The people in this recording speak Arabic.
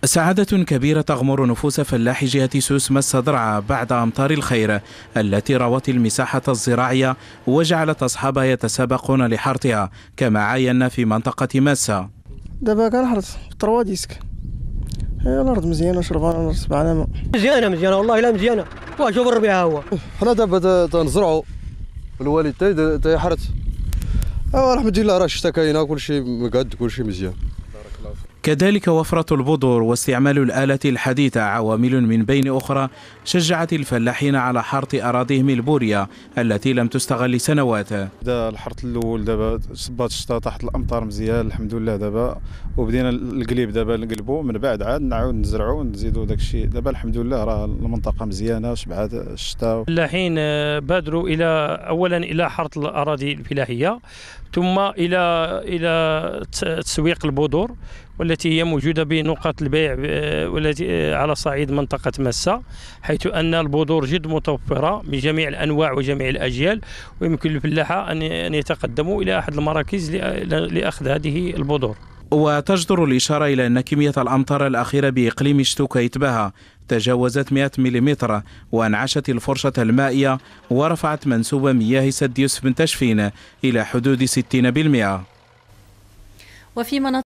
سعادة كبيرة تغمر نفوس فلاحي جهة سوس مس درعا بعد أمطار الخير التي روت المساحة الزراعية وجعلت أصحابها يتسابقون لحرثها كما عاينا في منطقة مسا. دابا كنحرث بالطروا ديسك، الأرض مزيانة شربانة سبعانة ماء. مزيانة والله لا مزيانة، شوف الربيع هو. حنا دابا تنزرعوا الوالد تيحرث. الحمد لله راه الشتا كاينه كلشي مقاد كلشي مزيان. كذلك وفرة البذور واستعمال الآلة الحديثة عوامل من بين أخرى شجعت الفلاحين على حرث أراضيهم البورية التي لم تستغل لسنوات. الحرث الأول دابا صبات الشتا طاحت الأمطار مزيان الحمد لله دابا، وبدينا القليب دابا نقلبوا من بعد عاد نعاود نزرعوا ونزيدوا داك الشيء. دابا الحمد لله راه المنطقة مزيانة شبعات الشتا. الفلاحين بادروا اولا الى حرث الاراضي الفلاحيه، ثم الى تسويق البذور والتي هي موجوده بنقاط البيع والتي على صعيد منطقه مسا، حيث ان البذور جد متوفره بجميع الانواع وجميع الاجيال، ويمكن للفلاحه ان يتقدموا الى احد المراكز لاخذ هذه البذور. وتجدر الإشارة إلى أن كمية الأمطار الأخيرة بإقليم شتوكا يتباها تجاوزت 100 ملم، وانعشت الفرشة المائية ورفعت منسوب مياه سد يوسف بن تشفين إلى حدود 60%. وفي مناطق